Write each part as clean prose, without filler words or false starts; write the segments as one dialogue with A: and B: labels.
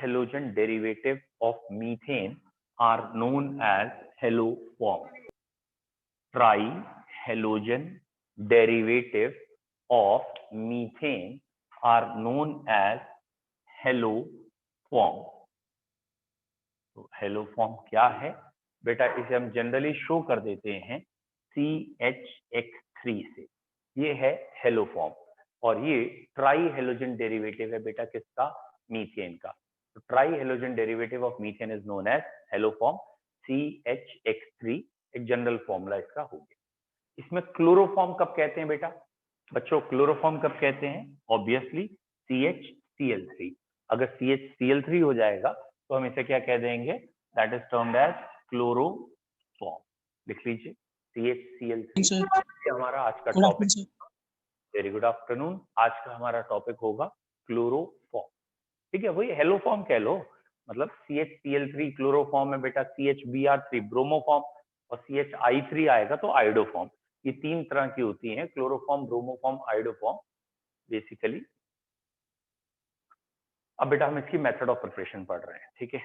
A: Trihalogen derivative of methane are known as haloform. Trihalogen derivative of methane are known as haloform. तो haloform क्या है बेटा, इसे हम जनरली शो कर देते हैं CHX3 से। ये है हेलोफॉर्म और ये ट्राई हेलोजन डेरिवेटिव है बेटा किसका, मीथेन का। तो trihalogen derivative of methane is known as haloform CHX3, एक जनरल फॉर्मूला इसका हो गया। इसमें क्लोरोफॉर्म कब कहते हैं बेटा, बच्चों क्लोरोफॉर्म कब कहते हैं, ऑब्वियसली CHCl3। अगर CHCl3 हो जाएगा तो हम इसे क्या कह देंगे, that is termed as chloroform. लिख लीजिए CHCl3। ये हमारा आज का टॉपिक। Very good afternoon. आज का हमारा टॉपिक होगा क्लोरोफॉर्म। ठीक है, वही हेलोफॉर्म कह लो, मतलब CHCl3 क्लोरोफॉर्म है बेटा, CHBr3 ब्रोमोफॉर्म और CHI3 आएगा तो आयोडोफॉर्म। ये तीन तरह की होती हैं, क्लोरोफॉर्म, ब्रोमोफॉर्म, आयोडोफॉर्म बेसिकली। अब बेटा हम इसकी मेथड ऑफ प्रिपरेशन पढ़ रहे हैं, ठीक है,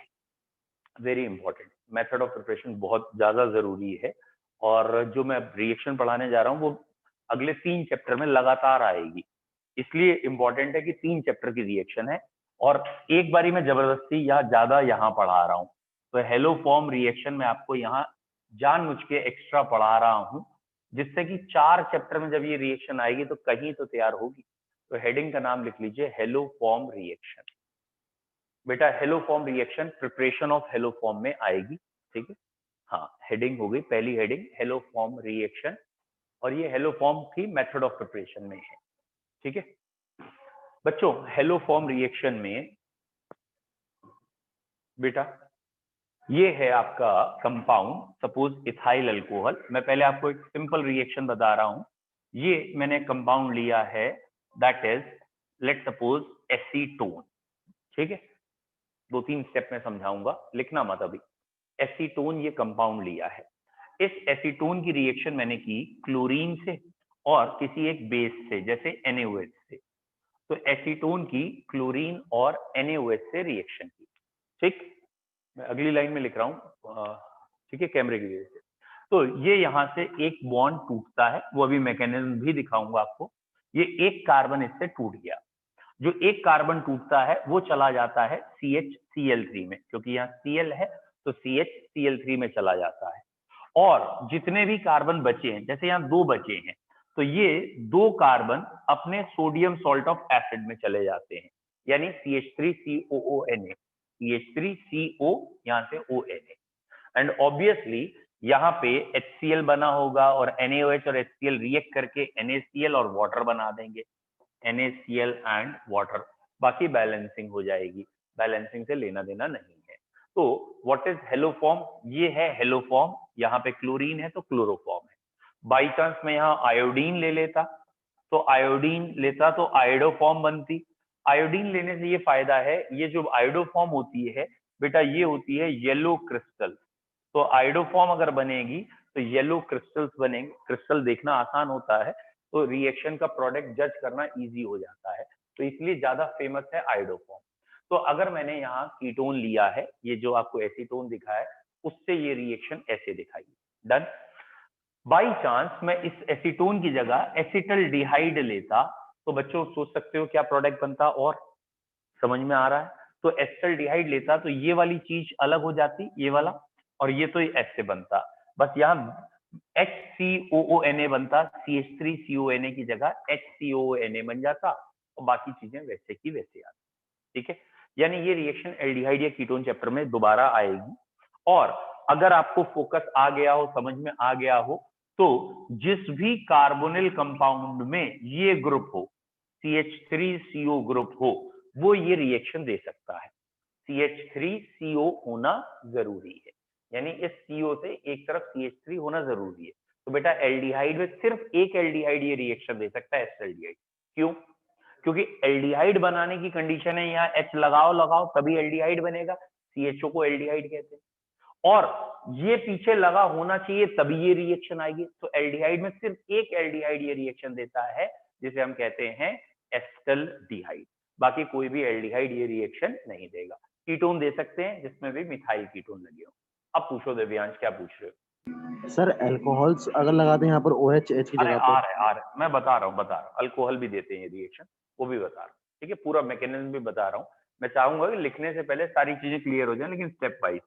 A: very important. Method of preparation बहुत ज्यादा जरूरी है और जो मैं रिएक्शन पढ़ाने जा रहा हूँ वो अगले 3 चैप्टर में लगातार आएगी, इसलिए इंपॉर्टेंट है कि 3 चैप्टर की रिएक्शन है और एक बारी मैं जबरदस्ती या ज्यादा यहाँ पढ़ा रहा हूँ। तो हेलोफॉर्म रिएक्शन में आपको यहाँ जानबूझ के एक्स्ट्रा पढ़ा रहा हूँ, जिससे कि 4 चैप्टर में जब ये रिएक्शन आएगी तो कहीं तो तैयार होगी। तो हेडिंग का नाम लिख लीजिए हेलोफॉर्म रिएक्शन। बेटा haloform reaction preparation of haloform में आएगी, ठीक है। हाँ, हेडिंग हो गई, पहली हेडिंग हेलोफॉर्म रिएक्शन और ये हेलोफॉर्म की मेथड ऑफ प्रिपरेशन में है, ठीक है बच्चों। हेलोफॉर्म रिएक्शन में बेटा ये है आपका कंपाउंड, सपोज इथाइल अल्कोहल। मैं पहले आपको एक सिंपल रिएक्शन बता रहा हूं। ये मैंने कंपाउंड लिया है, that is let suppose acetone, ठीक है। 2-3 स्टेप में समझाऊंगा, लिखना मत अभी। एसीटोन ये कंपाउंड लिया है। इस एसीटोन की रिएक्शन मैंने की क्लोरीन से और किसी एक बेस से, जैसे NaOH से। तो एसीटोन की क्लोरीन और NaOH से रिएक्शन की, ठीक। मैं अगली लाइन में लिख रहा हूं, ठीक है, कैमरे की वजह से। तो ये यहां से एक बॉन्ड टूटता है, वो अभी मैकेनिज्म भी दिखाऊंगा आपको। ये एक कार्बन इससे टूट गया, जो एक कार्बन टूटता है वो चला जाता है CHCl3 में, क्योंकि यहाँ Cl है तो CHCl3 में चला जाता है। और जितने भी कार्बन बचे हैं, जैसे यहाँ 2 बचे हैं, तो ये 2 कार्बन अपने सोडियम सॉल्ट ऑफ एसिड में चले जाते हैं, यानी CH3COONA, CH3CO यहाँ से ONA। एंड ऑब्वियसली यहाँ पे HCl बना होगा और NaOH और HCl रिएक्ट करके NaCl और वाटर बना देंगे, NaCl एंड वाटर, बाकी बैलेंसिंग हो जाएगी, बैलेंसिंग से लेना देना नहीं है। तो व्हाट इज हेलोफॉर्म, ये है हेलोफॉर्म। यहाँ पे क्लोरीन है तो क्लोरोफॉर्म है। बाई चांस मैं यहाँ आयोडीन ले लेता तो आयोडीन लेता तो आयोडोफॉर्म बनती। आयोडीन लेने से ये फायदा है, ये जो आयोडोफॉर्म होती है बेटा ये होती है येलो क्रिस्टल। तो आयोडोफॉर्म अगर बनेगी तो येलो क्रिस्टल्स बनेंगे। क्रिस्टल देखना आसान होता है तो रिएक्शन का प्रोडक्ट जज करना इजी हो जाता है, तो इसलिए ज्यादा फेमस है आयोडोफॉर्म। तो अगर मैंने यहाँ कीटोन लिया है, ये जो आपको एसीटोन दिखा है, उससे ये रिएक्शन ऐसे दिखाई, डन। बाई चांस मैं इस एसीटोन की जगह एसिटल्डिहाइड लेता तो बच्चों सोच सकते हो क्या प्रोडक्ट बनता, और समझ में आ रहा है। तो एसिटल्डिहाइड लेता तो ये वाली चीज अलग हो जाती, ये वाला, और ये तो ऐसे बनता। बस यहाँ HCOONA बनता, CH3CONA की जगह HCOONA बन जाता और बाकी चीजें वैसे की वैसे आती, ठीक है। यानी ये रिएक्शन एल्डिहाइड या कीटोन चैप्टर में दोबारा आएगी। और अगर आपको फोकस आ गया हो, समझ में आ गया हो, तो जिस भी कार्बोनिल कंपाउंड में ये ग्रुप हो, CH3CO ग्रुप हो, वो ये रिएक्शन दे सकता है। CH3CO होना जरूरी है, यानी इस CO से एक तरफ CH3 होना जरूरी है। तो बेटा एल्डिहाइड में सिर्फ एक एल्डिहाइड ये रिएक्शन दे सकता है, एसिटल्डिहाइड। क्यों? क्योंकि एल्डिहाइड बनाने की कंडीशन है यहाँ H लगाओ तभी एल्डिहाइड बनेगा, CHO को एल्डिहाइड कहते हैं। और ये पीछे लगा होना चाहिए तभी ये रिएक्शन आएगी। तो एल्डिहाइड में सिर्फ एक एल्डिहाइड ये रिएक्शन देता है, जिसे हम कहते हैं एसिटल्डिहाइड। बाकी कोई भी एल्डिहाइड ये रिएक्शन नहीं देगा। कीटोन दे सकते हैं जिसमें भी मिथाइल कीटोन लगे हो। अब पूछो देव्यांश, क्या पूछ रहे हो?
B: सर अल्कोहल्स अगर लगाते हैं यहाँ पर OH H की
A: अरे
B: जगह
A: आ
B: पर।
A: रहा है, मैं बता रहा हूँ, अल्कोहल भी देते हैं ये रिएक्शन, वो भी बता रहा हूँ, ठीक है, पूरा मैकेनिज्म भी बता रहा हूँ। मैं चाहूंगा कि लिखने से पहले सारी चीजें क्लियर हो जाए, लेकिन स्टेप वाइज।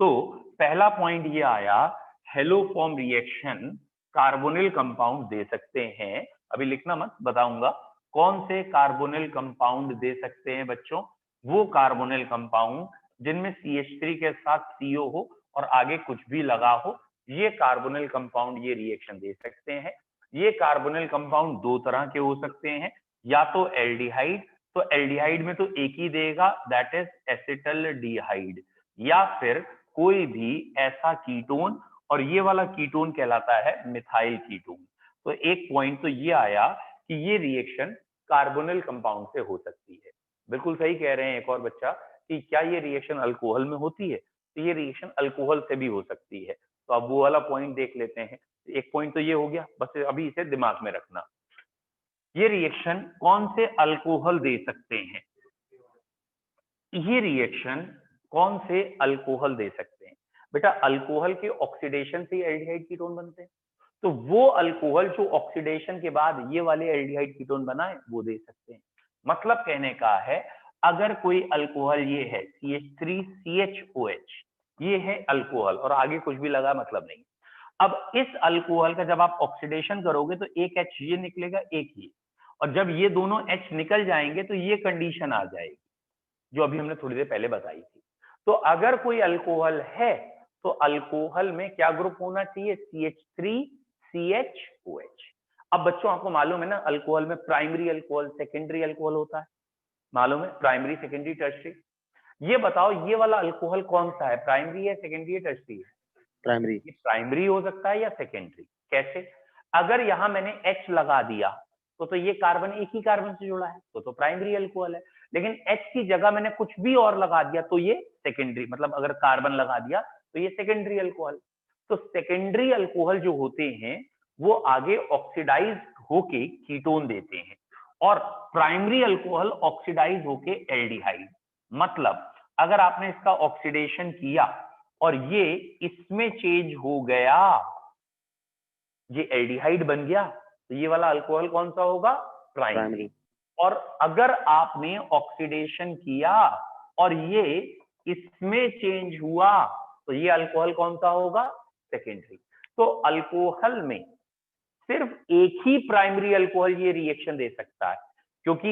A: तो पहला पॉइंट ये आया, हेलोफॉर्म रिएक्शन कार्बोनिल कंपाउंड दे सकते हैं। अभी लिखना मत, बताऊंगा कौन से कार्बोनिल कंपाउंड दे सकते हैं बच्चों। वो कार्बोनिल कंपाउंड जिनमें CH3 के साथ CO हो और आगे कुछ भी लगा हो, ये कार्बोनिल कंपाउंड ये रिएक्शन दे सकते हैं। ये कार्बोनिल कंपाउंड दो तरह के हो सकते हैं, या तो एल्डिहाइड, तो एल्डिहाइड में तो एक ही देगा, दैट इज एसिटल्डिहाइड, या फिर कोई भी ऐसा कीटोन, और ये वाला कीटोन कहलाता है मिथाइल कीटोन। तो एक पॉइंट तो ये आया कि ये रिएक्शन कार्बोनिल कंपाउंड से हो सकती है। बिल्कुल सही कह रहे हैं एक और बच्चा कि क्या ये रिएक्शन अल्कोहल में होती है, तो ये रिएक्शन अल्कोहल से भी हो सकती है। तो अब वो वाला पॉइंट देख लेते हैं। एक पॉइंट तो ये हो गया, बस अभी इसे दिमाग में रखना। ये रिएक्शन कौन से अल्कोहल दे सकते हैं, ये रिएक्शन कौन से अल्कोहल दे सकते हैं? बेटा अल्कोहल के ऑक्सीडेशन से एल्डिहाइड कीटोन बनते हैं, तो वो अल्कोहल जो ऑक्सीडेशन के बाद ये वाले एल्डिहाइड कीटोन बनाए वो दे सकते हैं। मतलब कहने का है, अगर कोई अल्कोहल ये है CH3CHOH, ये है अल्कोहल और आगे कुछ भी लगा मतलब नहीं। अब इस अल्कोहल का जब आप ऑक्सीडेशन करोगे तो एक H ये निकलेगा, एक ही, और जब ये दोनों H निकल जाएंगे तो ये कंडीशन आ जाएगी जो अभी हमने थोड़ी देर पहले बताई थी। तो अगर कोई अल्कोहल है तो अल्कोहल में क्या ग्रुप होना चाहिए? CH3CHOH। अब बच्चों आपको मालूम है ना, अल्कोहल में प्राइमरी अल्कोहल, सेकेंडरी अल्कोहल होता है, मालूम है? Primary, secondary, tertiary. ये बताओ ये वाला अल्कोहल कौन सा है, प्राइमरी है, सेकेंडरी है, टर्शियरी है?
B: प्राइमरी।
A: ये प्राइमरी हो सकता है या सेकेंडरी। कैसे? अगर यहां मैंने H लगा दिया तो ये कार्बन एक ही कार्बन से जुड़ा है तो प्राइमरी अल्कोहल है, लेकिन H की जगह मैंने कुछ भी और लगा दिया तो ये सेकेंडरी, मतलब अगर कार्बन लगा दिया तो ये सेकेंडरी अल्कोहल। तो सेकेंडरी अल्कोहल जो होते हैं वो आगे ऑक्सीडाइज होके कीटोन देते हैं, और प्राइमरी अल्कोहल ऑक्सीडाइज होके एल्डिहाइड। मतलब अगर आपने इसका ऑक्सीडेशन किया और ये इसमें चेंज हो गया, ये एल्डिहाइड बन गया, तो ये वाला अल्कोहल कौन सा होगा? प्राइमरी। और अगर आपने ऑक्सीडेशन किया और ये इसमें चेंज हुआ तो ये अल्कोहल कौन सा होगा? सेकेंडरी। तो अल्कोहल में सिर्फ एक ही प्राइमरी अल्कोहल ये रिएक्शन दे सकता है, क्योंकि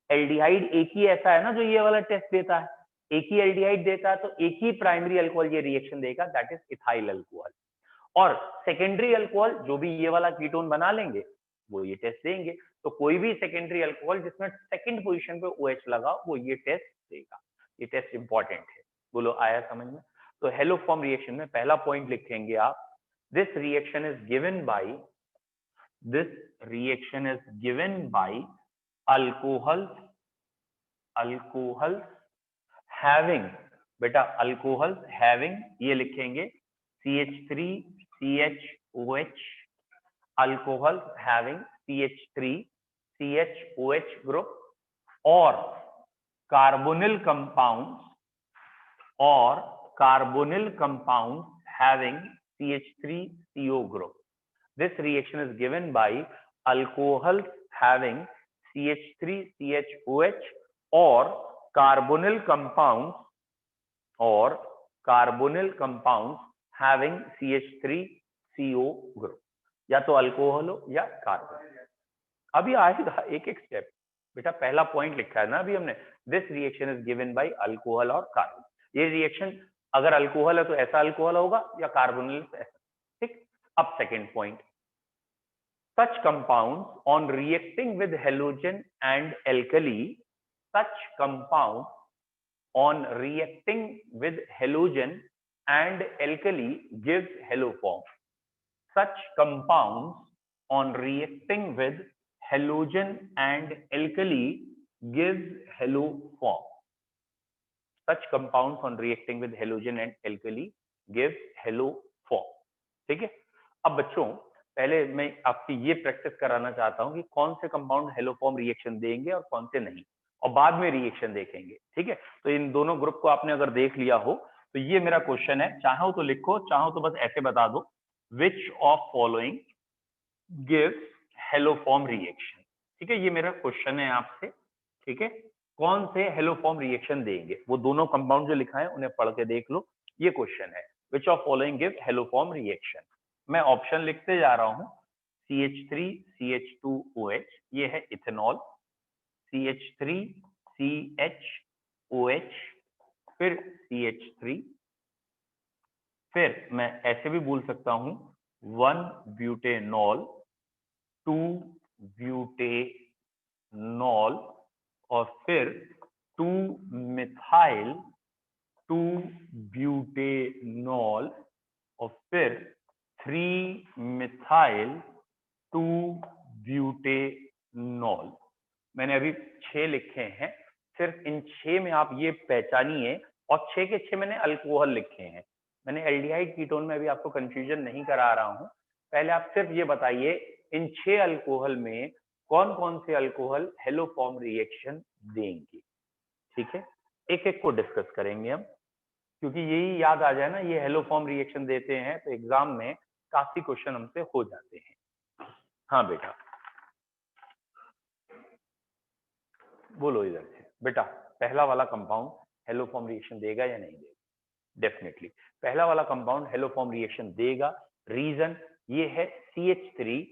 A: एल्डिहाइड एक ही ऐसा है ना जो ये वाला टेस्ट देता है, एक ही एल्डिहाइड देता है, तो एक ही प्राइमरी अल्कोहल ये रिएक्शन देगा, दैट इज इथाइल अल्कोहल। और सेकेंडरी अल्कोहल जो भी ये वाला कीटोन बना लेंगे वो ये टेस्ट देंगे। तो कोई भी सेकेंडरी अल्कोहल जिसमें सेकंड पोजीशन पे OH लगा वो ये टेस्ट देगा। ये टेस्ट इंपॉर्टेंट है। बोलो आया समझ में? तो हेलोफॉर्म रिएक्शन में पहला पॉइंट लिखेंगे आप, this reaction is given by, this reaction is given by alcohol having, बेटा अल्कोहल हैविंग ये लिखेंगे CH3CHOH, alcohol having CH3CHOH group, और carbonyl compound having CH3CO group. This reaction is given by alcohols having CH3CHOH or carbonyl compounds having CH3CO group। या तो alcohol हो या carbon. अभी आएगा एक एक स्टेप। बेटा पहला पॉइंट लिखा है ना अभी हमने, this reaction is given bye alcohol और कार्बन। ये रिएक्शन अगर अल्कोहल है तो ऐसा अल्कोहल होगा या कार्बोनिल ऐसा, ठीक। अब second point, such compounds on reacting with halogen and alkali, such compound on reacting with halogen and alkali gives haloform। Such compounds on reacting with halogen and alkali gives haloform। Such compounds on reacting with halogen and alkali gives haloform। ठीक है। अब बच्चों पहले मैं आपकी ये practice कराना चाहता हूं कि कौन से कंपाउंड हेलोफॉर्म रिएक्शन देंगे और कौन से नहीं। और बाद में रिएक्शन देखेंगे, ठीक है। तो इन दोनों ग्रुप को आपने अगर देख लिया हो तो ये मेरा क्वेश्चन है, चाहो तो लिखो, चाहो तो बस ऐसे बता दो, विच of following gives haloform reaction, ठीक है। ये मेरा क्वेश्चन है आपसे, ठीक है। कौन से हेलोफॉर्म रिएक्शन देंगे, वो दोनों कंपाउंड जो लिखा है उन्हें पढ़ के देख लो, ये क्वेश्चन है, विच of following give haloform reaction. मैं ऑप्शन लिखते जा रहा हूं, CH3 CH2OH, ये है इथेनॉल, CH3 CHOH, फिर CH3, फिर मैं ऐसे भी बोल सकता हूं 1 ब्यूटेनॉल, 2 ब्यूटेनॉल, और फिर 2 मिथाइल 2 ब्यूटेनॉल, और फिर 3 मिथाइल 2 ब्यूटेनॉल। मैंने अभी 6 लिखे हैं, सिर्फ इन 6 में आप ये पहचानिए, और 6 के 6 मैंने अल्कोहल लिखे हैं। मैंने एल्डिहाइड कीटोन में भी आपको कंफ्यूजन नहीं करा रहा हूं, पहले आप सिर्फ ये बताइए इन 6 अल्कोहल में कौन कौन से अल्कोहल हेलोफॉर्म रिएक्शन देंगे, ठीक है। एक एक को डिस्कस करेंगे हम, क्योंकि यही याद आ जाए ना, ये हेलोफॉर्म रिएक्शन देते हैं तो एग्जाम में काफी क्वेश्चन हमसे हो जाते हैं। हाँ बेटा, बोलो इधर से बेटा, पहला वाला कंपाउंड हेलोफॉर्म रिएक्शन देगा या नहीं देगा? डेफिनेटली पहला वाला कंपाउंड हेलोफॉर्म रिएक्शन देगा। रीजन ये है, CH3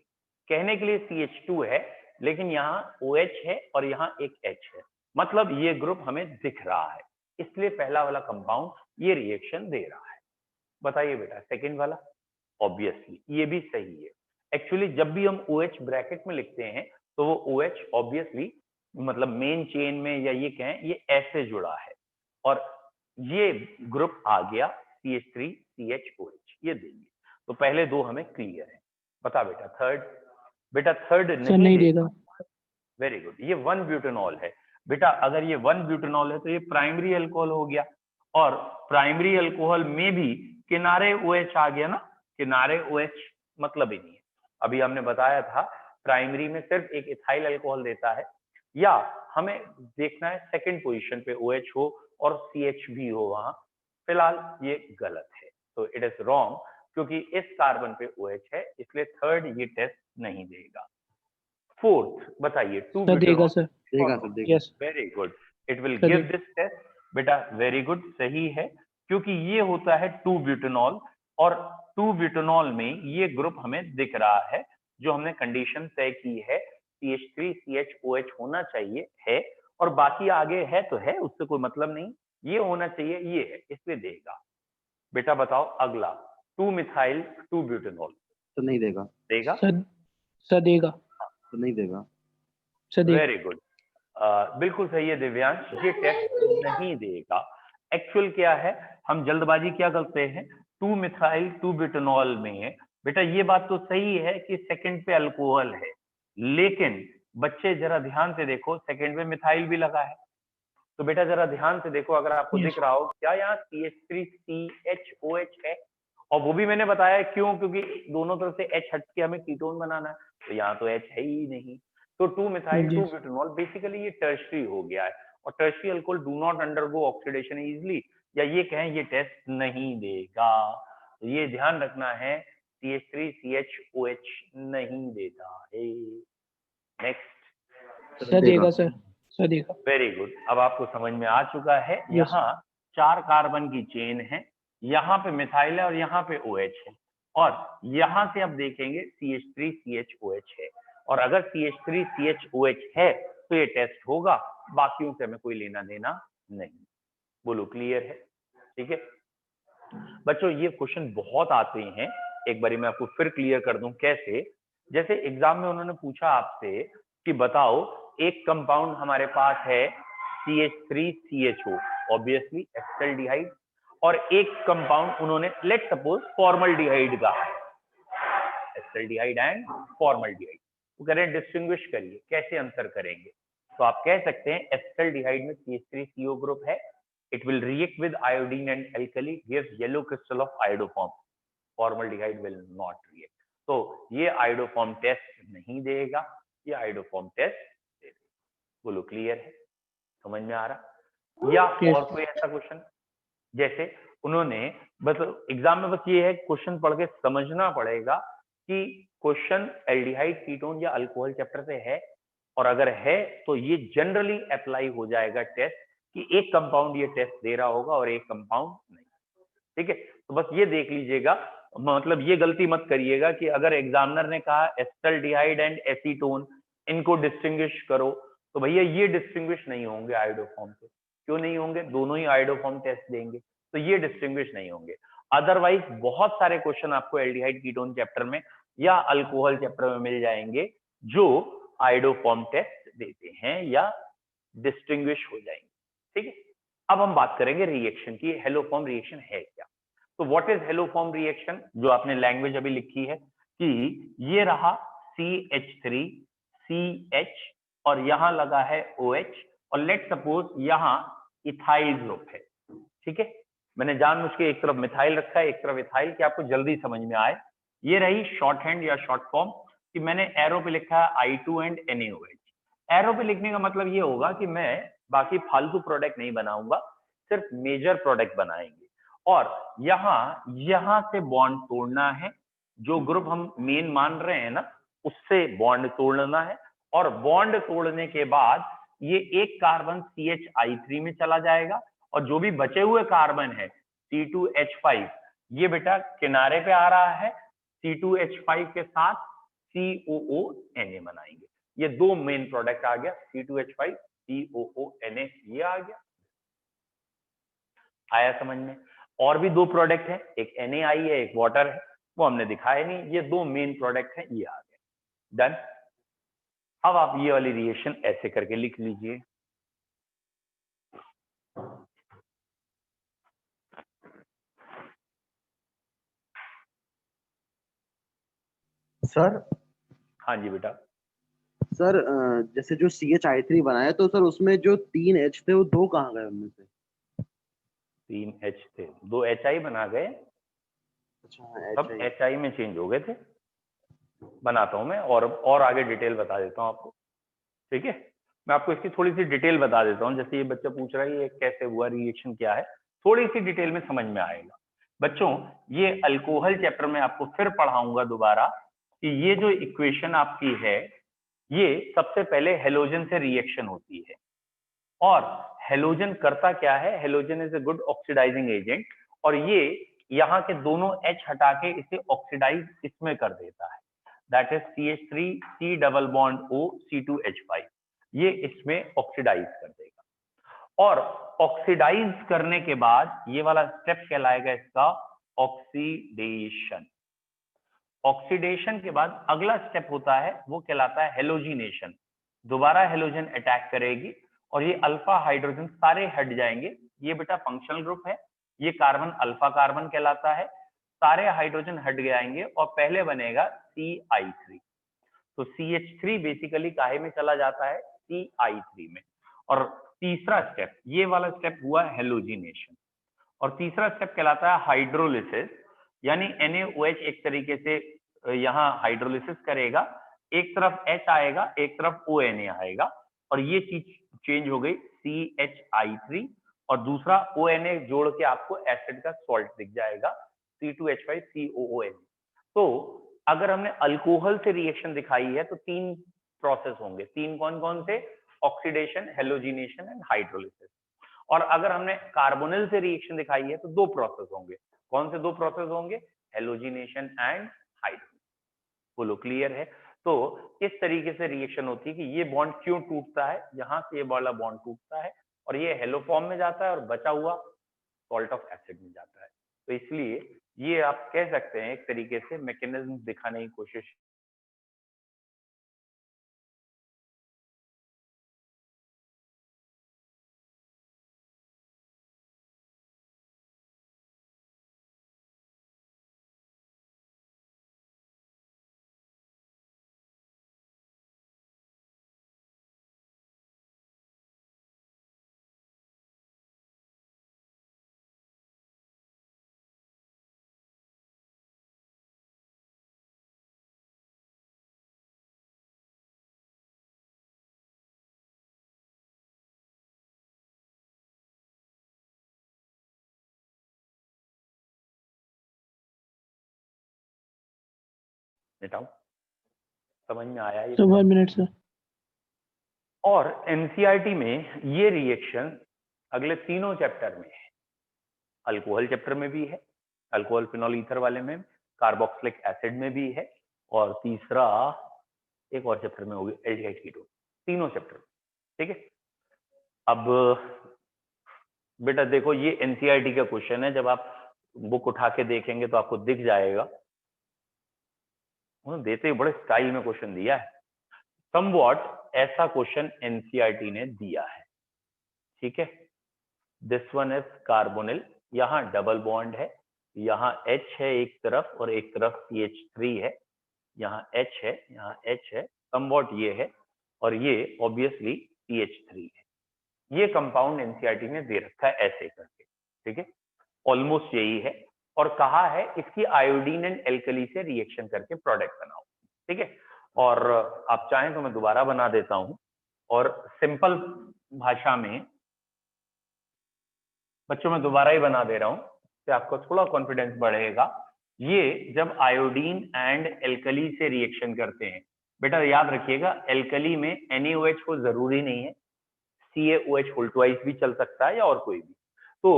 A: कहने के लिए CH2 है, लेकिन यहाँ OH है और यहाँ एक H है, मतलब ये ग्रुप हमें दिख रहा है, इसलिए पहला वाला कंपाउंड ये रिएक्शन दे रहा है। बताइए बेटा सेकंड वाला, ऑब्वियसली ये भी सही है। एक्चुअली जब भी हम OH ब्रैकेट में लिखते हैं तो वो OH ऑब्वियसली मतलब मेन चेन में, या ये कहें ये ऐसे जुड़ा है, और ये ग्रुप आ गया CH3 CHOH, ये देंगे। तो पहले दो हमें क्लियर है। बता बेटा थर्ड, बेटा थर्ड नहीं देगा। वेरी गुड, ये 1 ब्यूटेनॉल है बेटा। अगर ये 1 ब्यूटेनॉल है तो ये प्राइमरी अल्कोहल हो गया, और प्राइमरी अल्कोहल में भी किनारे OH आ गया ना, किनारे OH मतलब ही नहीं है। अभी हमने बताया था प्राइमरी में सिर्फ एक इथाइल अल्कोहल देता है, या हमें देखना है सेकंड पोजीशन पे OH हो और CH भी हो वहां, फिलहाल ये गलत है, तो इट इज रॉन्ग, क्योंकि इस कार्बन पे OH है, इसलिए थर्ड ये टेस्ट नहीं देगा। फोर्थ बताइए, 2
C: देगा सर,
B: देगा सर, देगा।
C: Yes
A: very good, it will
C: sir,
A: give this test बेटा, वेरी गुड, सही है, क्योंकि ये होता है 2 ब्यूटेनॉल, और 2 ब्यूटेनॉल में ये ग्रुप हमें दिख रहा है, जो हमने कंडीशन तय की है CH3 CHOH होना चाहिए है, और बाकी आगे है तो है, उससे कोई मतलब नहीं, ये होना चाहिए, ये है, इसलिए देगा। बेटा बताओ अगला, 2 मिथाइल 2 ब्यूटेनॉल
B: तो नहीं देगा,
A: देगा?
C: सर देगा,
B: तो नहीं देगा।
C: सर देगा।
A: वेरी गुड, बिल्कुल सही है दिव्यांश, ये टेस्ट नहीं देगा। एक्चुअल क्या है, हम जल्दबाजी क्या करते हैं, 2 मिथाइल 2 ब्यूटेनॉल में बेटा ये बात तो सही है कि सेकंड पे अल्कोहल है, लेकिन बच्चे जरा ध्यान से देखो, सेकंड पे मिथाइल भी लगा है, तो बेटा जरा ध्यान से देखो, अगर आपको
C: Yes.
A: दिख रहा हो क्या यहाँ CH3 CHOH है, और वो भी मैंने बताया क्यों, क्योंकि दोनों तरफ से H हट के हमें कीटोन बनाना है, तो यहाँ तो H है ही नहीं, तो 2 मिथाइल 2
C: Yes.
A: ब्यूटेनॉल बेसिकली ये टर्शरी हो गया है, और tertiary alcohol do not undergo oxidation easily, या ये कहें ये टेस्ट नहीं देगा, तो ये ध्यान रखना है, CH3 CHOH नहीं देता है। नेक्स्ट,
C: सर देगा सर, सर देगा।
A: वेरी गुड, अब आपको समझ में आ चुका है।
C: Yes.
A: यहाँ 4 कार्बन की चेन है, यहाँ पे मिथाइल है और यहाँ पे OH है, और यहाँ से आप देखेंगे CH3 CHOH है, और अगर CH3 CHOH है तो ये टेस्ट होगा, बाकियों से हमें कोई लेना देना नहीं। बोलो क्लियर है? ठीक है बच्चों, ये क्वेश्चन बहुत आते हैं, एक बारी मैं आपको फिर क्लियर कर दूं कैसे। जैसे एग्जाम में उन्होंने पूछा आपसे कि बताओ एक कंपाउंड हमारे पास है CH3CHO, ऑब्वियसली एसिटाल्डिहाइड, और एक कंपाउंड उन्होंने लेट सपोज फॉर्मल्डिहाइड का है, एसिटाल्डिहाइड एंड फॉर्मल्डिहाइड, तो कह रहे हैं डिस्टिंग्विश करिए, कैसे आंसर करेंगे? तो आप कह सकते हैं एसिटाल्डिहाइड में CH3CO ग्रुप है, it will react with iodine and alkali, gives yellow crystal of iodoform, formaldehyde will not react, तो ये आयोडोफॉर्म टेस्ट नहीं देगा, ये आयोडोफॉर्म टेस्ट दे देगा। बोलो क्लियर है? समझ में आ रहा? या
C: Yes.
A: और कोई ऐसा क्वेश्चन जैसे उन्होंने बस एग्जाम में बस ये है क्वेश्चन पढ़ के समझना पड़ेगा कि क्वेश्चन एल्डिहाइड कीटोन या अल्कोहल चैप्टर से है, और अगर है तो ये जनरली अप्लाई हो जाएगा टेस्ट कि एक कंपाउंड ये टेस्ट दे रहा होगा और एक कंपाउंड नहीं। ठीक है, तो बस ये देख लीजिएगा, मतलब ये गलती मत करिएगा कि अगर एग्जामिनर ने कहा एस्टल्डिहाइड एंड एसीटोन इनको डिस्टिंग्विश करो, तो भैया ये डिस्टिंग्विश नहीं होंगे आयोडोफॉर्म से। क्यों नहीं होंगे? दोनों ही आयोडोफॉर्म टेस्ट देंगे, तो ये डिस्टिंग्विश नहीं होंगे। अदरवाइज बहुत सारे क्वेश्चन आपको एल्डिहाइड कीटोन चैप्टर में या अल्कोहल चैप्टर में मिल जाएंगे जो आयोडोफॉर्म टेस्ट देते हैं या डिस्टिंग्विश हो जाएंगे। ठीक है, अब हम बात करेंगे रिएक्शन की, हेलोफॉर्म रिएक्शन है क्या। तो व्हाट इज हेलोफॉर्म रिएक्शन, जो आपने लैंग्वेज अभी लिखी है कि ये रहा CH3 CH और यहां लगा है OH, और लेट सपोज यहां इथाइल ग्रुप है। ठीक है, मैंने जानबूझ के एक तरफ मिथाइल रखा है, एक तरफ इथाइल, कि आपको जल्दी समझ में आए। ये रही शॉर्ट हैंड या शॉर्ट फॉर्म कि मैंने एरो पे लिखा है I2 एंड NaOH। एरो पे लिखने का मतलब ये होगा कि मैं बाकी फालतू प्रोडक्ट नहीं बनाऊंगा, सिर्फ मेजर प्रोडक्ट बनाएंगे, और यहां से बॉन्ड तोड़ना है, जो ग्रुप हम मेन मान रहे हैं ना उससे बॉन्ड तोड़ना है, और बॉन्ड तोड़ने के बाद ये एक कार्बन CHI3 में चला जाएगा, और जो भी बचे हुए कार्बन है C2H5 ये बेटा किनारे पे आ रहा है, C2H5 के साथ COONA बनाएंगे। ये दो मेन प्रोडक्ट आ गया, C2H5 COONA, ये आ गया। आया समझ में? और भी दो प्रोडक्ट है, एक NaI है, एक वाटर है, वो हमने दिखाया नहीं। ये दो मेन प्रोडक्ट है, ये आ गए। डन। अब आप ये वाली रिएक्शन ऐसे करके लिख लीजिए।
B: सर
A: हाँ जी बेटा।
B: सर जैसे जो CHI3 बनाया तो सर उसमें जो 3 H थे वो 2 कहाँ गए उनमें से?
A: 3 H थे, 2 HI बना गए,
B: अच्छा
A: सब
B: HI।
A: HI में चेंज हो गए थे। बनाता हूं मैं, और आगे डिटेल बता देता हूं आपको। ठीक है, मैं आपको इसकी थोड़ी सी डिटेल बता देता हूं। जैसे ये बच्चा पूछ रहा है ये कैसे हुआ, रिएक्शन क्या है, थोड़ी सी डिटेल में समझ में आएगा। बच्चों ये अल्कोहल चैप्टर में आपको फिर पढ़ाऊंगा दोबारा कि ये जो इक्वेशन आपकी है ये सबसे पहले हेलोजन से रिएक्शन होती है, और हेलोजन करता क्या है, halogen is a good oxidising agent, और ये यहाँ के दोनों H हटा के इसे ऑक्सीडाइज इसमें कर देता है, that is CH3 C double bond O C2H5, ये इसमें ऑक्सीडाइज कर देगा। और ऑक्सीडाइज करने के बाद ये वाला स्टेप कहलाएगा इसका ऑक्सीडेशन। ऑक्सीडेशन के बाद अगला स्टेप होता है वो कहलाता है हेलोजिनेशन। दोबारा हेलोजन अटैक करेगी और ये अल्फा हाइड्रोजन सारे हट जाएंगे। ये बेटा फंक्शनल ग्रुप है, ये कार्बन अल्फा कार्बन कहलाता है, सारे हाइड्रोजन हट जाएंगे और पहले बनेगा CI3। तो CH3 बेसिकली काहे में चला जाता है, CI3 में। और तीसरा स्टेप, ये वाला स्टेप हुआ हेलोजिनेशन, और तीसरा स्टेप कहलाता है हाइड्रोलिसिस, यानी NaOH एक तरीके से यहाँ हाइड्रोलिसिस करेगा, एक तरफ H आएगा एक तरफ ONA आएगा, और ये चीज चेंज हो गई CHI3, और दूसरा ONA जोड़ के आपको एसिड का सॉल्ट दिख जाएगा C2H5COON। तो अगर हमने अल्कोहल से रिएक्शन दिखाई है तो तीन प्रोसेस होंगे, तीन कौन कौन से, ऑक्सीडेशन, हेलोजिनेशन एंड हाइड्रोलिसिस। और अगर हमने कार्बोनिल से रिएक्शन दिखाई है तो दो प्रोसेस होंगे। कौन से दो प्रोसेस होंगे, हेलोजिनेशन एंड हाइड्रोलिसिस। बोलो क्लियर है? तो इस तरीके से रिएक्शन होती है कि ये बॉन्ड क्यों टूटता है, यहां से ये वाला बॉन्ड टूटता है और ये हेलो फॉर्म में जाता है और बचा हुआ सॉल्ट ऑफ एसिड में जाता है। तो इसलिए ये आप कह सकते हैं एक तरीके से मैकेनिज्म दिखाने की कोशिश मिटाऊं? समझ में आया ये?
C: Sir 1 minute sir.
A: और एनसीईआरटी में ये रिएक्शन अगले तीनों चैप्टर में है। अल्कोहल चैप्टर में भी है, अल्कोहल फिनॉल ईथर वाले में, कार्बोक्सिलिक एसिड में भी है, और तीसरा एक और चैप्टर में होगी एल्डिहाइड कीटोन। तीनों चैप्टर में, ठीक है। अब बेटा देखो, ये एनसीईआरटी का क्वेश्चन है, जब आप बुक उठा के देखेंगे तो आपको दिख जाएगा। उन्होंने देते ही बड़े स्टाइल में क्वेश्चन दिया है, समवॉट ऐसा क्वेश्चन एनसीईआरटी ने दिया है, ठीक है। दिस वन इज कार्बोनिल, यहाँ डबल बॉन्ड है, यहाँ H है एक तरफ और एक तरफ CH3 है, यहाँ H है, यहाँ H है, समवॉट ये है, और ये ऑब्वियसली CH3 है। ये कंपाउंड एनसीईआरटी ने दे रखा है ऐसे करके, ठीक है, ऑलमोस्ट यही है, और कहा है इसकी आयोडीन एंड एल्कली से रिएक्शन करके प्रोडक्ट बनाओ, ठीक है। और आप चाहें तो मैं दोबारा बना देता हूं, और सिंपल भाषा में बच्चों मैं दोबारा ही बना दे रहा हूं, तो आपको थोड़ा कॉन्फिडेंस बढ़ेगा। ये जब आयोडीन एंड एल्कली से रिएक्शन करते हैं, बेटा याद रखिएगा एल्कली में NaOH को जरूरी नहीं है, CaOH होल ट्वाइस भी चल सकता है या और कोई भी। तो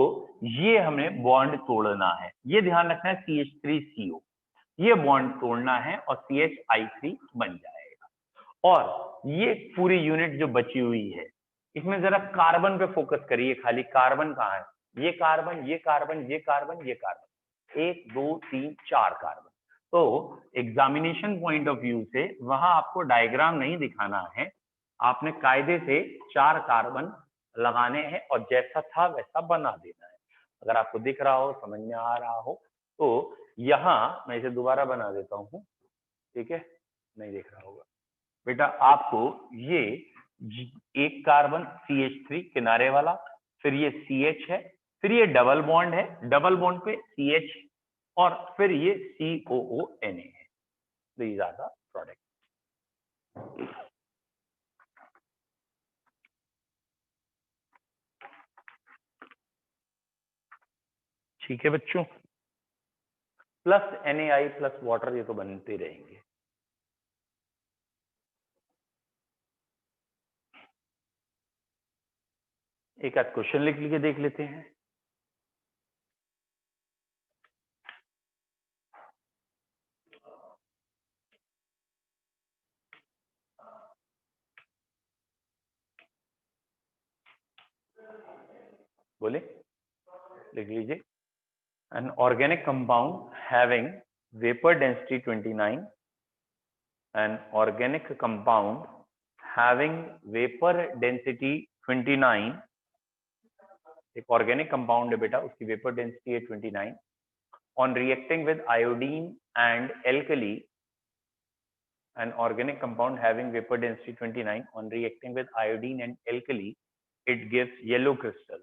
A: ये हमें बॉन्ड तोड़ना है, ये ध्यान रखना है, CH3CO ये बॉन्ड तोड़ना है और CHI3 बन जाएगा। और ये पूरी यूनिट जो बची हुई है, इसमें जरा कार्बन पे फोकस करिए, खाली कार्बन कहाँ है, ये कार्बन, ये कार्बन, ये कार्बन, ये कार्बन, 1 2 3 4 कार्बन। तो एग्जामिनेशन पॉइंट ऑफ व्यू से वहां आपको डायग्राम नहीं दिखाना है, आपने कायदे से 4 कार्बन लगाने हैं और जैसा था वैसा बना देना है। अगर आपको दिख रहा हो, समझ में आ रहा हो, तो यहाँ मैं इसे दोबारा बना देता हूँ, ठीक है, नहीं दिख रहा होगा बेटा आपको। ये एक कार्बन CH3 किनारे वाला, फिर ये CH है, फिर ये डबल बॉन्ड है, डबल बॉन्ड पे CH, और फिर ये COONA है। These are the product. ठीक है बच्चों, प्लस NaI प्लस वाटर, ये तो बनते रहेंगे। एक आध क्वेश्चन लिख के देख लेते हैं। बोले, लिख लीजिए। An organic compound having vapor density 29, an organic compound having vapor density 29, एक organic compound है बेटा, उसकी vapor density है 29, on reacting with iodine and alkali, an organic compound having vapor density 29 on reacting with iodine and alkali, it gives yellow crystal.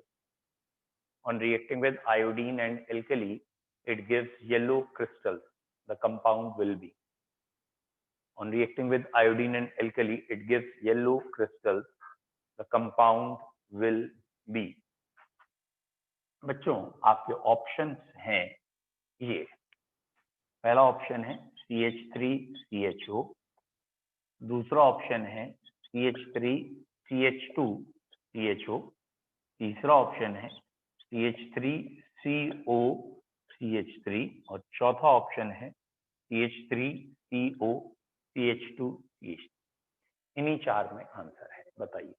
A: On reacting with iodine and alkali, it gives yellow crystals. The compound will be. On reacting with iodine and alkali, it gives yellow crystals. The compound will be. बच्चों आपके options हैं ये, पहला option है CH3CHO, दूसरा option है CH3CH2CHO, तीसरा option है CH3COCH3, और चौथा ऑप्शन है CH3COCH2CH3। इन्हीं 4 में आंसर है, बताइए।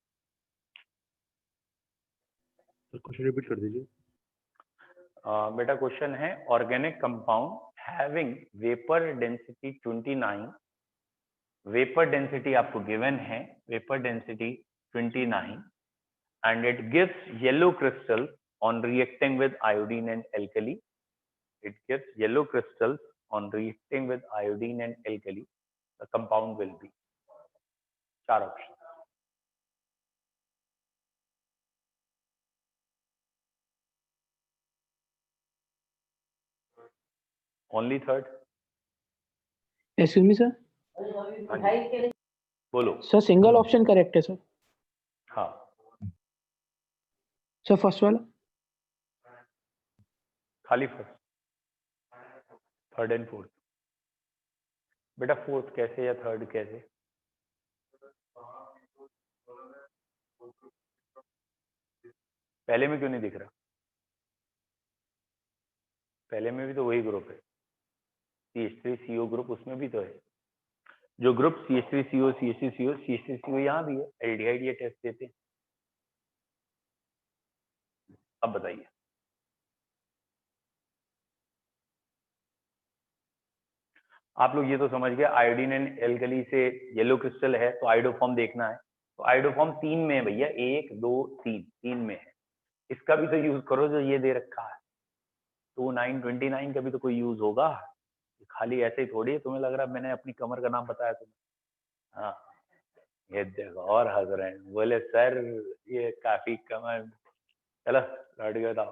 B: क्वेश्चन रिपीट कर दीजिए।
A: बेटा क्वेश्चन है organic compound having vapour density 29, vapour density आपको गिवन है, vapour density 29, and it gives yellow crystals on reacting with iodine and alkali. It gives yellow crystals on reacting with iodine and alkali. The compound will be. 4 options. Only third.
C: Excuse me sir.
A: बोलो
C: sir single option correct है sir.
A: हाँ
C: sir first वाला।
A: खाली first, third and fourth. बेटा fourth कैसे या third कैसे? पहले में क्यों नहीं दिख रहा? पहले में भी तो वही ग्रुप है, CH3CO ग्रुप, उसमें भी तो है जो ग्रुप CH3CO CH3CO CH3CO, यहाँ भी है, एल्डिहाइड ये टेस्ट देते हैं। अब बताइए, आप लोग ये तो समझ गए आयोडीन एंड एल्कली से येलो क्रिस्टल है तो आयोडोफॉर्म देखना है, तो आयोडोफॉर्म 3 में है भैया, 1 2 3, 3 में है। इसका भी तो यूज करो जो ये दे रखा है, 2929 का भी तो कोई यूज होगा, खाली ऐसे ही थोड़ी है। तुम्हें लग रहा है मैंने अपनी कमर का नाम बताया तुम्हें? हाँ, ये देखो और हंस रहे हैं, बोले सर ये काफी कमर। चलो लौट गए बताओ।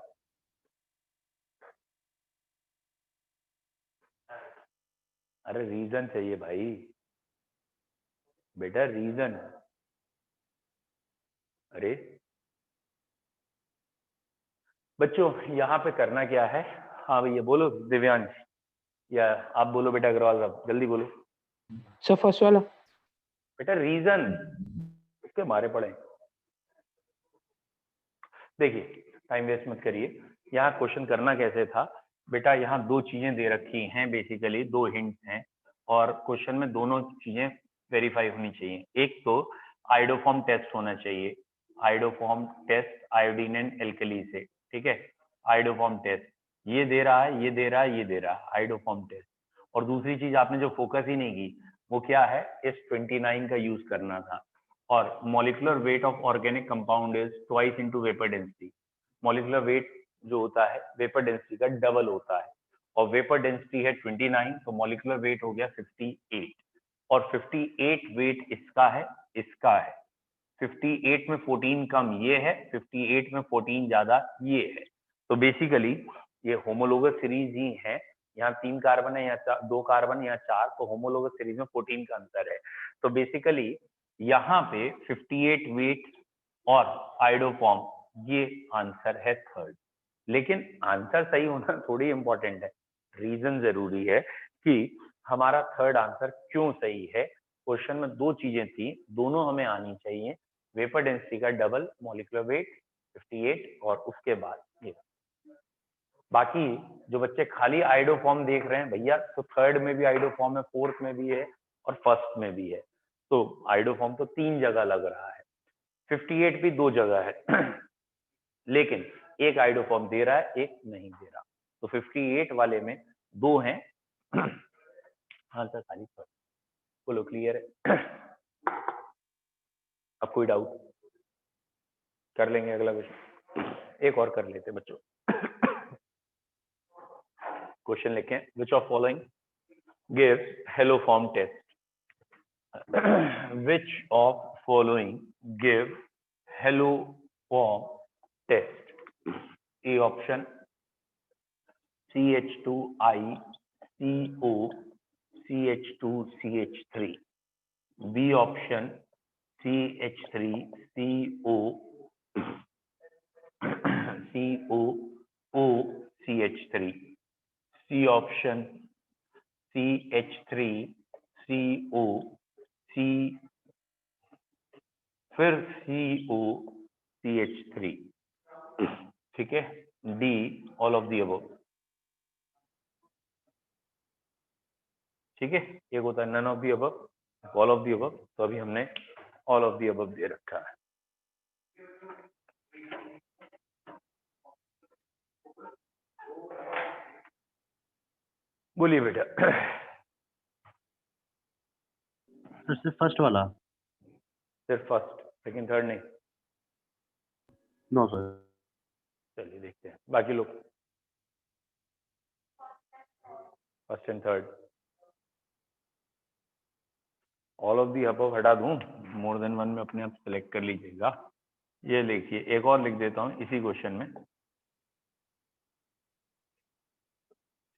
A: अरे रीजन चाहिए भाई, बेटा रीजन। अरे बच्चों यहाँ पे करना क्या है? हाँ भैया बोलो दिव्यांश, या आप बोलो बेटा अग्रवाल साहब, जल्दी बोलो।
C: सर फर्स्ट वाला।
A: बेटा रीजन, उसके मारे पड़े। देखिए टाइम वेस्ट मत करिए, यहाँ क्वेश्चन करना कैसे था बेटा, यहाँ दो चीजें दे रखी हैं, बेसिकली दो हिंट हैं और क्वेश्चन में दोनों चीजें वेरीफाई होनी चाहिए। एक तो आयोडोफॉर्म टेस्ट होना चाहिए, iodoform test iodine and alkali से, ठीक है, आयोडोफॉर्म टेस्ट ये दे रहा है, ये दे रहा है, ये दे रहा है, आयोडोफॉर्म टेस्ट। और दूसरी चीज आपने जो फोकस ही नहीं की वो क्या है, S29 का यूज करना था। और molecular weight of organic compound is twice into vapour density. Molecular weight जो होता है वेपर डेंसिटी का डबल होता है, और वेपर डेंसिटी है 29, तो मॉलिक्यूलर वेट हो गया 58, और 58 वेट इसका है, इसका है। 58 में 14 कम ये है, 58 में 14 ज्यादा ये है। तो बेसिकली ये होमोलोगस सीरीज ही है, यहाँ 3 कार्बन है, यहाँ 2 कार्बन, यहाँ 4, तो होमोलोगस सीरीज में 14 का अंतर है। तो बेसिकली यहाँ पे 58 वेट और आयोडोफॉर्म, ये आंसर है थर्ड। लेकिन आंसर सही होना थोड़ी इंपॉर्टेंट है, रीजन जरूरी है कि हमारा थर्ड आंसर क्यों सही है। क्वेश्चन में दो चीजें थी, दोनों हमें आनी चाहिए, वेपर डेंसिटी का डबल, मॉलिक्यूलर वेट 58, और उसके बाद ये। बाकी जो बच्चे खाली आयोडोफॉर्म देख रहे हैं भैया, तो थर्ड में भी आयोडोफॉर्म है, फोर्थ में भी है और फर्स्ट में भी है। तो आयोडोफॉर्म तो 3 जगह लग रहा है, 58 भी 2 जगह है लेकिन एक आयोडोफॉर्म दे रहा है, एक नहीं दे रहा। तो 58 वाले में 2 हैं आंसर खाली थर्ड। बोलो क्लियर है? अब कोई डाउट? कर लेंगे अगला क्वेश्चन, एक और कर लेते बच्चों। क्वेश्चन लिखें, which of following give haloform test. Which of following give haloform test? A option CH2I CH2CH3, B option CH3CO COOCH3, C option CH3CO C फिर COCH3, ठीक है, D all of the above, ठीक है। एक होता है none of the above, all of the above, तो अभी हमने ऑल ऑफ दी अबव दे रखा है। बोलिए बेटा।
B: तो सिर्फ फर्स्ट वाला?
A: सिर्फ फर्स्ट, सेकंड थर्ड नहीं?
B: No sir.
A: चलिए देखते हैं बाकी लोग, first and third. All of the above हटा दूं, मोर देन वन में अपने आप सेलेक्ट कर लीजिएगा। ये लिखिए, एक और लिख देता हूं इसी क्वेश्चन में,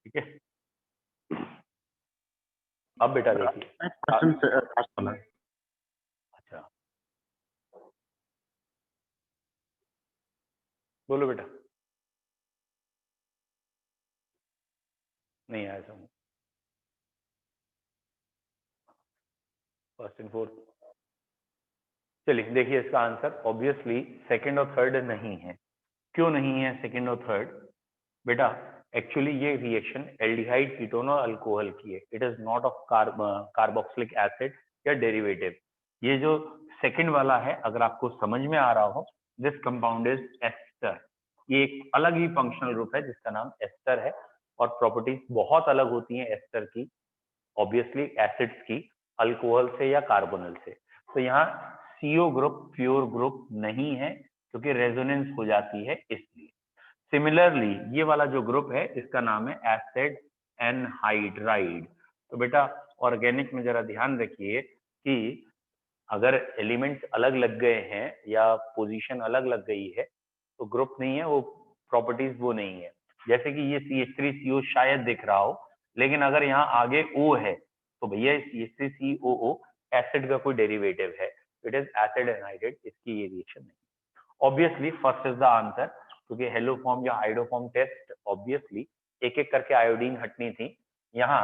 A: ठीक है। अब बेटा देखिए,
B: क्वेश्चन फर्स्ट वाला।
A: अच्छा बोलो बेटा। नहीं आया समझ? First and fourth. चलिए देखिए इसका आंसर ऑब्वियसली सेकंड और थर्ड नहीं है। क्यों नहीं है सेकंड और थर्ड? बेटा एक्चुअली ये रिएक्शन एल्डिहाइड कीटोन और अल्कोहल की है, it is not of carboxylic acid या डेरिवेटिव। ये जो सेकंड वाला है अगर आपको समझ में आ रहा हो, दिस कंपाउंड इज एस्टर। ये एक अलग ही फंक्शनल ग्रुप है जिसका नाम एस्टर है और प्रॉपर्टीज बहुत अलग होती हैं एस्टर की, ऑब्वियसली एसिड्स की, अल्कोहल से या कार्बोनिल से। तो यहाँ CO ग्रुप प्योर ग्रुप नहीं है क्योंकि रेजोनेंस हो जाती है इसलिए। सिमिलरली ये वाला जो ग्रुप है इसका नाम है एसिड एनहाइड्राइड। तो बेटा ऑर्गेनिक में जरा ध्यान रखिए कि अगर एलिमेंट्स अलग लग गए हैं या पोजीशन अलग लग गई है तो ग्रुप नहीं है, वो प्रॉपर्टीज वो नहीं है। जैसे कि ये CH3CO शायद दिख रहा हो, लेकिन अगर यहाँ आगे O है तो भैया CH3COO एसिड का कोई डेरिवेटिव है, इट इज एसिड एनहाइड्राइड, इसकी ये रिएक्शन नहीं। Obviously first is the answer, क्योंकि हेलोफॉर्म या हाइड्रोफॉर्म टेस्ट ऑब्वियसली एक एक करके आयोडीन हटनी थी। यहाँ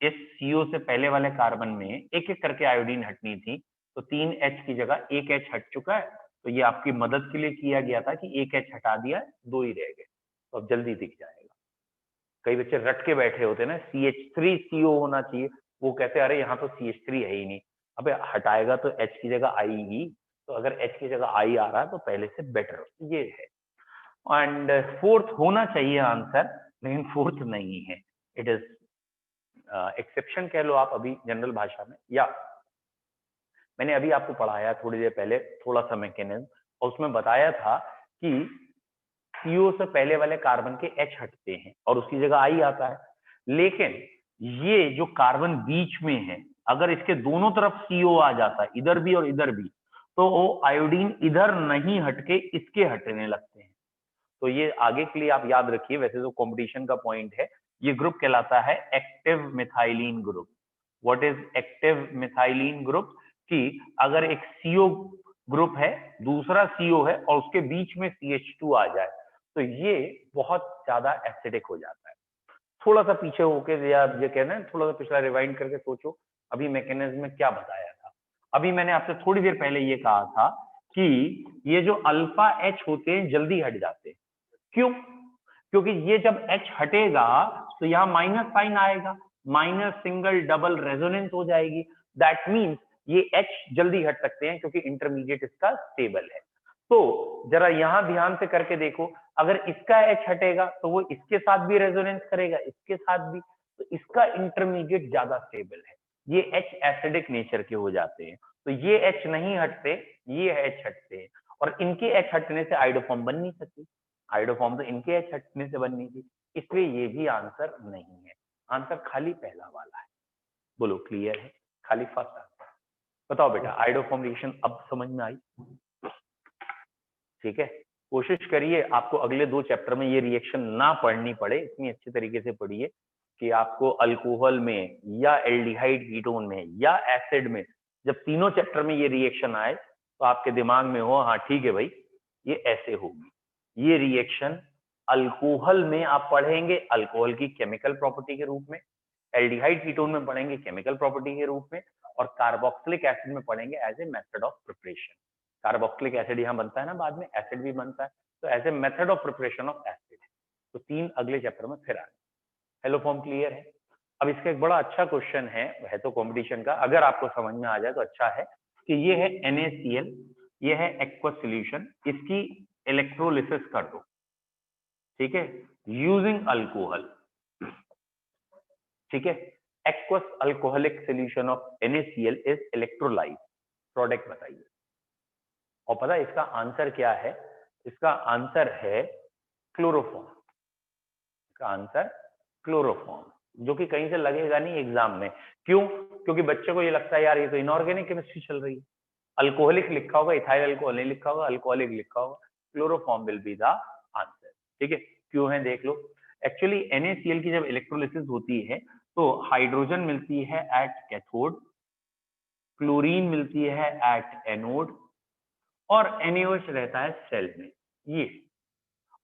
A: इस CO से पहले वाले कार्बन में एक एक करके आयोडीन हटनी थी, तो 3H की जगह 1H हट चुका है। तो ये आपकी मदद के लिए किया गया था कि 1H हटा दिया, 2 ही रह गए, तो अब जल्दी दिख जाएगा। कई बच्चे रट के बैठे होते हैं ना, CH3CO होना चाहिए, वो कहते हैं अरे यहाँ तो CH3 है ही नहीं। अबे हटाएगा तो H की जगह I ही, तो अगर H की जगह I आ रहा है तो पहले से बेटर ये है। एंड फोर्थ होना चाहिए आंसर, लेकिन फोर्थ नहीं है, इट इज एक्सेप्शन कह लो आप अभी जनरल भाषा में। या मैंने अभी आपको पढ़ाया थोड़ी देर पहले थोड़ा सा मैकेनिज्म, और उसमें बताया था कि CO से पहले वाले कार्बन के H हटते हैं और उसकी जगह I आता है, लेकिन ये जो कार्बन बीच में है अगर इसके दोनों तरफ CO आ जाता है, इधर भी और इधर भी, तो वो आयोडीन इधर नहीं हटके इसके हटने लगते हैं। तो ये आगे के लिए आप याद रखिए, वैसे तो कंपटीशन का पॉइंट है। ये ग्रुप कहलाता है active methylene group. What is active methylene group? कि अगर एक CO ग्रुप है, दूसरा CO है और उसके बीच में CH2 आ जाए तो ये बहुत ज्यादा एसिडिक हो जाता है। थोड़ा सा पीछे होके या ये कहना है थोड़ा सा पिछला रिवाइंड करके सोचो अभी मैकेनिज्म में क्या बताया था। अभी मैंने आपसे थोड़ी देर पहले ये कहा था कि ये जो अल्फा H होते हैं जल्दी हट जाते हैं। क्यों? क्योंकि ये जब H हटेगा तो यहाँ माइनस साइन आएगा, माइनस सिंगल डबल रेजोनेंस हो जाएगी। दैट मीन्स ये H जल्दी हट सकते हैं क्योंकि इंटरमीडिएट इसका स्टेबल है। तो जरा यहां ध्यान से करके देखो, अगर इसका H हटेगा तो वो इसके साथ भी रेजोनेंस करेगा, इसके साथ भी, तो इसका इंटरमीडिएट ज्यादा स्टेबल है। ये H एसिडिक नेचर के हो जाते हैं, तो ये H नहीं हटते, ये H हटते हैं, और इनके H हटने से आइडोफॉर्म बन नहीं सकती। आइडोफॉर्म तो इनके H हटने से बननी थी, इसलिए ये भी आंसर नहीं है। आंसर खाली पहला वाला है। बोलो क्लियर है? खाली फर्स्ट आंसर। बताओ बेटा आइडोफॉर्म रिएक्शन अब समझ में आई? ठीक है, कोशिश करिए आपको अगले 2 चैप्टर में ये रिएक्शन ना पढ़नी पड़े, इतनी अच्छी तरीके से पढ़िए कि आपको अल्कोहल में या एल्डिहाइड कीटोन में या एसिड में जब तीनों चैप्टर में ये रिएक्शन आए तो आपके दिमाग में हो हाँ ठीक है भाई ये ऐसे होगी। ये रिएक्शन अल्कोहल में आप पढ़ेंगे अल्कोहल की केमिकल प्रॉपर्टी के रूप में, एल्डिहाइड कीटोन में पढ़ेंगे केमिकल प्रॉपर्टी के रूप में, और कार्बोक्सिलिक एसिड में पढ़ेंगे as a method of preparation. Carboxylic acid यहाँ बनता है ना, बाद में एसिड भी बनता है, तो as a method of preparation of acid. तो 3 अगले चैप्टर में फिर आए। हेलो फॉर्म क्लियर है? अब इसका एक बड़ा अच्छा क्वेश्चन है तो कंपटीशन का, अगर आपको समझ में आ जाए तो अच्छा है, कि ये है NaCl, ये है एक्वस सॉल्यूशन, इसकी इलेक्ट्रोलिसिस कर दो, ठीक है, यूजिंग अल्कोहल, ठीक है। Aqueous alcoholic solution of NaCl is electrolyse. Product बताइए। और पता है इसका आंसर क्या है? इसका आंसर है क्लोरोफॉर्म। इसका आंसर क्लोरोफॉर्म, जो कि कहीं से लगेगा नहीं एग्जाम में। क्यों? क्योंकि बच्चे को ये लगता है यार ये तो इनऑर्गेनिक केमिस्ट्री चल रही है, अल्कोहलिक लिखा होगा, इथाइल अल्कोहल नहीं लिखा होगा, अल्कोहलिक लिखा होगा। Chloroform will be the answer, ठीक है। क्यों है देख लो। एक्चुअली NaCl की जब इलेक्ट्रोलिसिस होती है तो हाइड्रोजन मिलती है एट कैथोड, क्लोरीन मिलती है एट एनोड, और NaOH रहता है सेल में। ये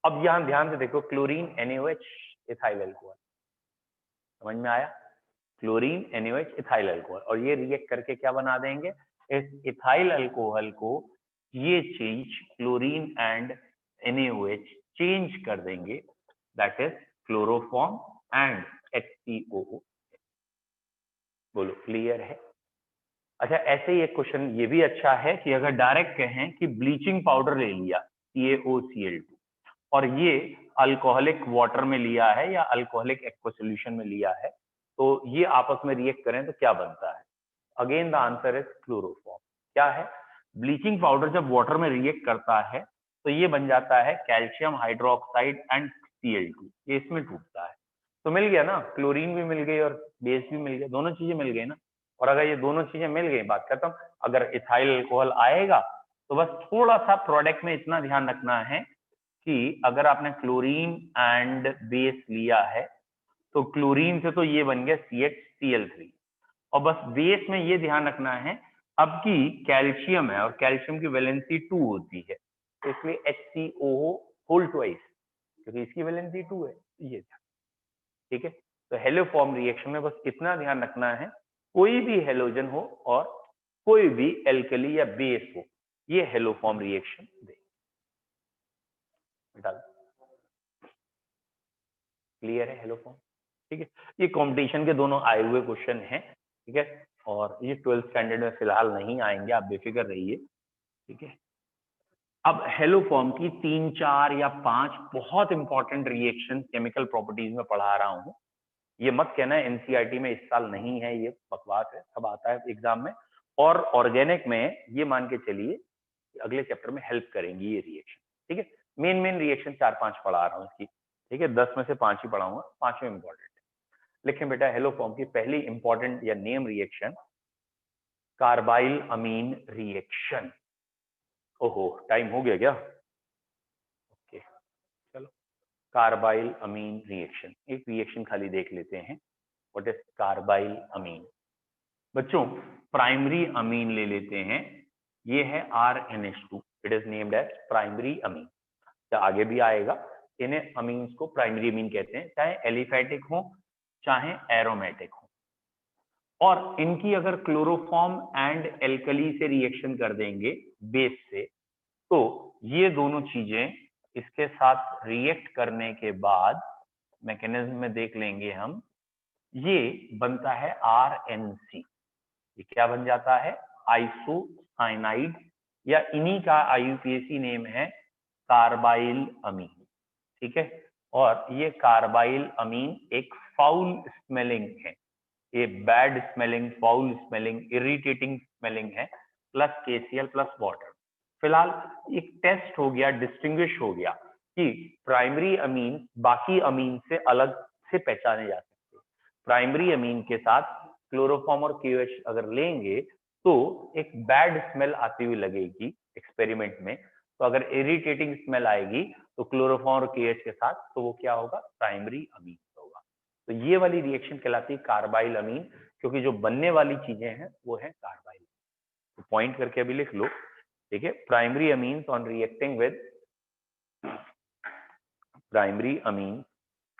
A: अब यहां ध्यान से देखो, क्लोरीन NaOH इथाइल अल्कोहल, समझ में आया? क्लोरीन NaOH इथाइल अल्कोहल, और ये रिएक्ट करके क्या बना देंगे, इस इथाइल अल्कोहल को ये change chlorine and NaOH change कर देंगे, that is chloroform and HCOO। बोलो क्लियर है? अच्छा, ऐसे ही एक क्वेश्चन ये भी अच्छा है कि अगर डायरेक्ट कहें कि ब्लीचिंग पाउडर ले लिया CaOCl2 और ये अल्कोहलिक वाटर में लिया है या अल्कोहलिक एक्वा सॉल्यूशन में लिया है, तो ये आपस में रिएक्ट करें तो क्या बनता है? Again the answer is chloroform. क्या है? ब्लीचिंग पाउडर जब वाटर में रिएक्ट करता है तो ये बन जाता है कैल्शियम हाइड्रोक्साइड एंड Cl2, ये इसमें टूटता है। तो मिल गया ना, क्लोरीन भी मिल गई और बेस भी मिल गया, दोनों चीजें मिल गई ना। और अगर ये दोनों चीजें मिल गई, बात खत्म। अगर इथाइल अल्कोहल आएगा तो बस थोड़ा सा प्रोडक्ट में इतना ध्यान रखना है कि अगर आपने क्लोरीन एंड बेस लिया है तो क्लोरीन से तो ये बन गया CHCl3, और बस बेस में ये ध्यान रखना है अब की कैल्शियम है और कैल्शियम की वैलेंसी 2 होती है, तो इसलिए HCOO होल ट्वाइस, क्योंकि इसकी वैलेंसी 2 है। ये ठीक है। तो हेलोफॉर्म रिएक्शन में बस इतना ध्यान रखना है, कोई भी हेलोजन हो और कोई भी एल्कली या बेस हो, ये हेलोफॉर्म रिएक्शन दे। क्लियर है हेलोफॉर्म? ठीक है। ये कंपटीशन के दोनों आए हुए क्वेश्चन हैं, ठीक है, और ये 12th स्टैंडर्ड में फिलहाल नहीं आएंगे, आप बेफिक्र रहिए। ठीक है। अब हेलोफॉर्म की 3, 4 या 5 बहुत इंपॉर्टेंट रिएक्शन केमिकल प्रॉपर्टीज में पढ़ा रहा हूं। ये मत कहना एनसीईआरटी में इस साल नहीं है, ये बकवास है, सब आता है एग्जाम में। और ऑर्गेनिक में ये मान के चलिए अगले चैप्टर में हेल्प करेंगी ये रिएक्शन। ठीक है। मेन रिएक्शन 4-5 पढ़ा रहा हूँ इसकी। ठीक है, 10 में से 5 ही पढ़ाऊंगा, 5वें इंपॉर्टेंट है। लेकिन बेटा हेलोफॉर्म की पहली इंपॉर्टेंट या name reaction carbylamine reaction. ओहो, टाइम हो गया क्या? ओके, चलो कार्बाइल अमीन रिएक्शन, एक रिएक्शन खाली देख लेते हैं। What is carbylamine? बच्चों प्राइमरी अमीन ले लेते हैं, ये है RNH2, it is named as primary amine. या आगे भी आएगा, इन्हें अमीन्स को प्राइमरी अमीन कहते हैं, चाहे एलिफेटिक हो चाहे एरोमेटिक हो। और इनकी अगर क्लोरोफॉर्म एंड एल्कली से रिएक्शन कर देंगे बेस से, तो ये दोनों चीजें इसके साथ रिएक्ट करने के बाद मैकेनिज्म में देख लेंगे हम, ये बनता है RNC। ये क्या बन जाता है? आइसोसाइनाइड, या इन्हीं का IUPAC नेम है कार्बाइल अमीन। ठीक है। और ये कार्बाइल अमीन एक फाउल स्मेलिंग है, ये bad smelling, foul smelling, irritating smelling है, प्लस KCl प्लस वाटर। फिलहाल एक टेस्ट हो गया, डिस्टिंग्विश हो गया कि प्राइमरी अमीन बाकी अमीन से अलग से पहचाने जा सकते हैं। प्राइमरी अमीन के साथ क्लोरोफॉर्म और KOH अगर लेंगे तो एक बैड स्मेल आती हुई लगेगी एक्सपेरिमेंट में, तो अगर इरिटेटिंग स्मेल आएगी तो क्लोरोफॉर्म और KOH के साथ, तो वो क्या होगा? प्राइमरी अमीन होगा। तो ये वाली रिएक्शन कहलाती है कार्बाइल अमीन, क्योंकि जो बनने वाली चीजें हैं वो है कार्बाइल। तो पॉइंट करके अभी लिख लो। ठीक है। Primary amine on reacting with primary amine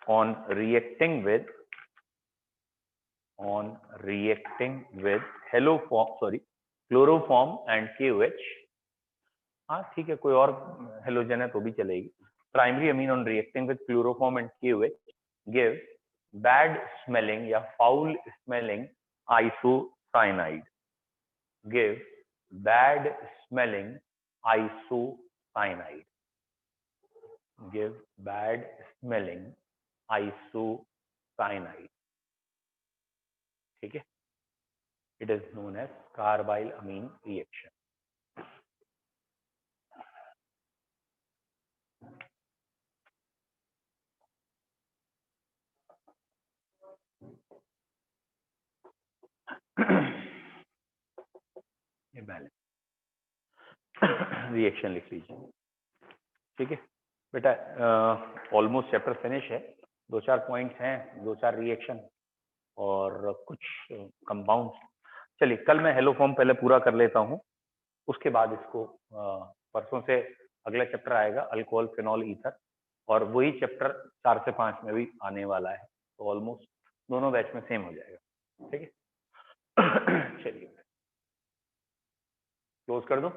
A: on reacting with chloroform and KOH। हाँ ठीक है, कोई और हेलोजन है तो भी चलेगी। Primary amine on reacting with chloroform and KOH give bad smelling या foul smelling isocyanide, give bad smelling isocyanide, give bad smelling isocyanide. ठीक है। It is known as carbylamine reaction. ये बैलेंस रिएक्शन लिख लीजिए। ठीक है बेटा, almost chapter finish है, 2-4 पॉइंट्स हैं, 2-4 रिएक्शन और कुछ कंपाउंड्स। चलिए कल मैं हेलोफॉर्म पहले पूरा कर लेता हूँ, उसके बाद इसको परसों से अगला चैप्टर आएगा अल्कोहल फिनॉल ईथर, और वही चैप्टर 4 से 5 में भी आने वाला है, तो ऑलमोस्ट दोनों बैच में सेम हो जाएगा। चलिए क्लोज कर दो।